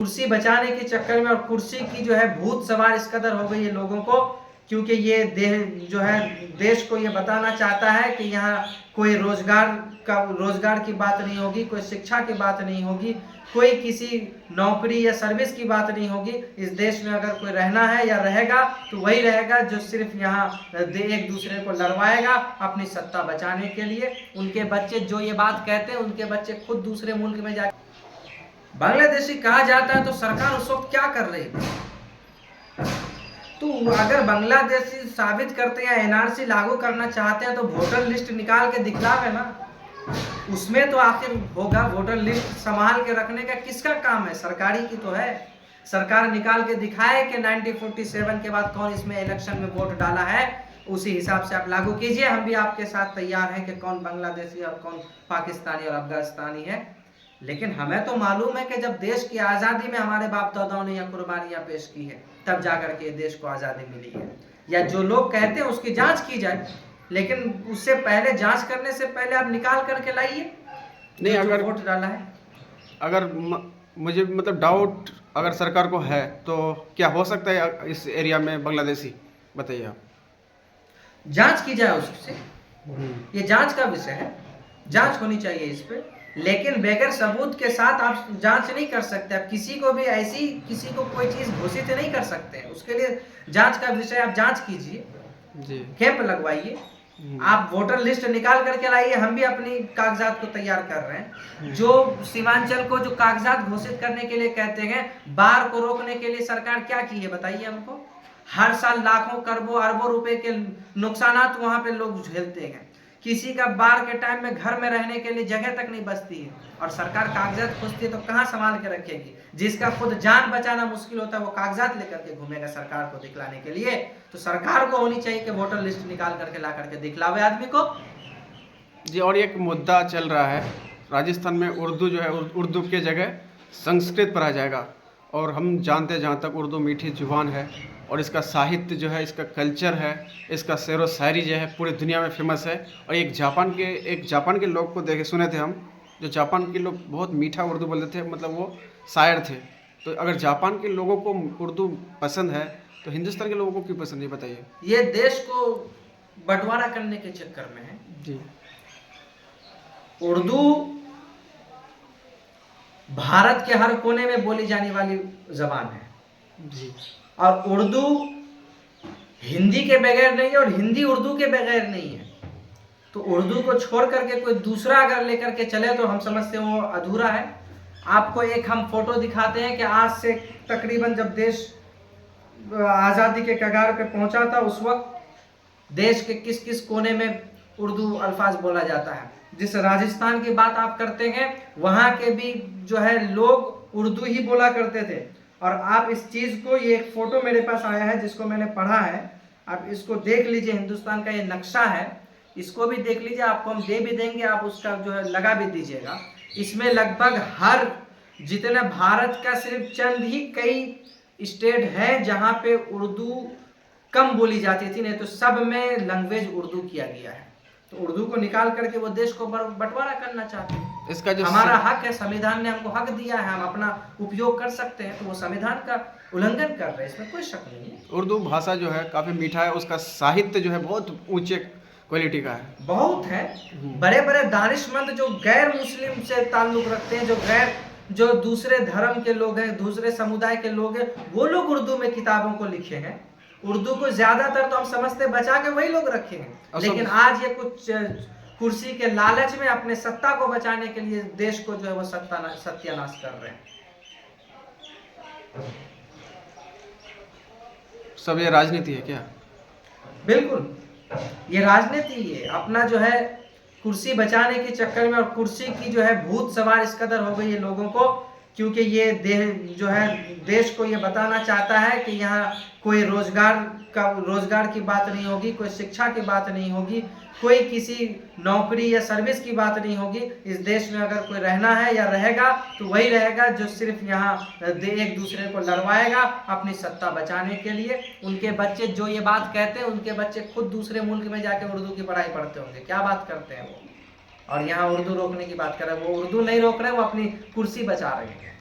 कुर्सी बचाने के चक्कर में और कुर्सी की जो है भूत सवार इस कदर हो गई है लोगों को, क्योंकि ये देश को ये बताना चाहता है कि यहाँ कोई रोजगार की बात नहीं होगी, कोई शिक्षा की बात नहीं होगी, कोई किसी नौकरी या सर्विस की बात नहीं होगी। इस देश में अगर कोई रहना है या रहेगा तो वही रहेगा जो सिर्फ यहाँ एक दूसरे को लड़वाएगा अपनी सत्ता बचाने के लिए। उनके बच्चे जो ये बात कहते हैं, उनके बच्चे खुद दूसरे मुल्क में जाके बांग्लादेशी कहा जाता है, तो सरकार उस वक्त क्या कर रही थी? तो अगर बांग्लादेशी साबित करते हैं एनआरसी लागू करना चाहते हैं तो वोटर लिस्ट निकाल के दिखलावे ना, उसमें तो आखिर होगा। वोटर लिस्ट संभाल के रखने का किसका काम है? सरकारी की तो है। सरकार निकाल के दिखाए कि 1947 के बाद कौन इसमें इलेक्शन में वोट डाला है, उसी हिसाब से आप लागू कीजिए। हम भी आपके साथ तैयार हैं कि कौन बांग्लादेशी और कौन पाकिस्तानी और अफगानिस्तानी है। लेकिन हमें तो मालूम है कि जब देश की आज़ादी में हमारे बाप दादाओं ने यह कुर्बानियां पेश की है, तब जाकर के देश को आज़ादी मिली है। या जो लोग कहते हैं उसकी जांच की जाए, लेकिन उससे पहले, जांच करने से पहले आप निकाल करके लाइए नहीं अगर वोट डाला है। अगर मुझे मतलब डाउट अगर सरकार को है तो क्या हो सकता है इस एरिया में बांग्लादेशी, बताइए आप। जांच की जाए उससे, ये जांच का विषय है, जांच होनी चाहिए इस पे। लेकिन बगैर सबूत के साथ आप जांच नहीं कर सकते। आप किसी को भी ऐसी किसी को कोई चीज घोषित नहीं कर सकते हैं। उसके लिए जांच का विषय, आप जांच कीजिए, कैंप लगवाइए, आप वोटर लिस्ट निकाल करके लाइए। हम भी अपनी कागजात को तैयार कर रहे हैं। जो सीमांचल को जो कागजात घोषित करने के लिए कहते हैं, बाढ़ को रोकने के लिए सरकार क्या की है बताइए हमको। हर साल लाखों करोड़ों अरबों रुपए के नुकसानात वहां पे लोग झेलते हैं। किसी का बाढ़ के टाइम में घर में रहने के लिए जगह तक नहीं बचती है, और सरकार कागजात खोजती है तो कहाँ संभाल के रखेगी? जिसका खुद जान बचाना मुश्किल होता है वो कागजात लेकर के घूमेगा सरकार को दिखलाने के लिए। तो सरकार को होनी चाहिए कि वोटर लिस्ट निकाल करके ला करके दिखलावे आदमी को। जी, और एक मुद्दा चल रहा है राजस्थान में, उर्दू जो है, उर्दू के जगह संस्कृत पढ़ा जाएगा। और हम जानते हैं, जहाँ तक उर्दू मीठी जुबान है और इसका साहित्य जो है, इसका कल्चर है, इसका शेर व शायरी जो है पूरी दुनिया में फेमस है। और एक जापान के लोग को देखे सुने थे हम, जो जापान के लोग बहुत मीठा उर्दू बोलते थे, मतलब वो शायर थे। तो अगर जापान के लोगों को उर्दू पसंद है तो हिंदुस्तान के लोगों को क्यों पसंद नहीं, बताइए। ये देश को बंटवारा करने के चक्कर में है जी। उर्दू भारत के हर कोने में बोली जाने वाली जबान है जी। और उर्दू हिंदी के बगैर नहीं है और हिंदी उर्दू के बगैर नहीं है। तो उर्दू को छोड़ करके कोई दूसरा अगर लेकर के चले तो हम समझते हैं वो अधूरा है। आपको एक हम फोटो दिखाते हैं कि आज से तकरीबन जब देश आज़ादी के कगार पे पहुंचा था, उस वक्त देश के किस किस कोने में उर्दू अल्फाज बोला जाता है। जिस राजस्थान की बात आप करते हैं, वहाँ के भी जो है लोग उर्दू ही बोला करते थे। और आप इस चीज़ को, ये एक फोटो मेरे पास आया है जिसको मैंने पढ़ा है, आप इसको देख लीजिए। हिंदुस्तान का ये नक्शा है, इसको भी देख लीजिए। आपको हम दे भी देंगे, आप उसका जो है लगा भी दीजिएगा। इसमें लगभग हर जितना भारत का सिर्फ चंद ही कई स्टेट है जहाँ पे उर्दू कम बोली जाती थी, नहीं तो सब में लैंग्वेज उर्दू किया गया है। तो उर्दू को निकाल करके वो देश को बंटवारा करना चाहते हैं। इसका जो हमारा हक है, संविधान ने हमको हक दिया है, हम अपना उपयोग कर सकते हैं। तो वो संविधान का उल्लंघन कर रहे हैं, इसमें कोई शक नहीं है। उर्दू भाषा जो है काफ़ी मीठा है, उसका साहित्य जो है बहुत ऊंचे क्वालिटी का है, बहुत है। बड़े बड़े दानिशमंद जो गैर मुस्लिम से ताल्लुक रखते हैं, जो दूसरे धर्म के लोग हैं, दूसरे समुदाय के लोग हैं, वो लोग उर्दू में किताबों को लिखे हैं। उर्दू को ज्यादातर तो हम समझते बचा के वही लोग रखे हैं। लेकिन आज ये कुछ कुर्सी के लालच में अपने सत्ता को बचाने के लिए देश को जो है वो सत्यानाश कर रहे हैं। सब ये राजनीति है क्या? बिल्कुल, ये राजनीति है। अपना जो है कुर्सी बचाने के चक्कर में और कुर्सी की जो है भूत सवार इस कदर हो गई है लोगों को, क्योंकि ये देश को ये बताना चाहता है कि यहाँ कोई रोजगार की बात नहीं होगी, कोई शिक्षा की बात नहीं होगी, कोई किसी नौकरी या सर्विस की बात नहीं होगी। इस देश में अगर कोई रहना है या रहेगा तो वही रहेगा जो सिर्फ यहाँ एक दूसरे को लड़वाएगा अपनी सत्ता बचाने के लिए। उनके बच्चे जो ये बात कहते हैं, उनके बच्चे खुद दूसरे मुल्क में जाके उर्दू की पढ़ाई पढ़ते होंगे। क्या बात करते हैं वो, और यहाँ उर्दू रोकने की बात कर रहे हैं। वो उर्दू नहीं रोक रहे, वो अपनी कुर्सी बचा रहे हैं।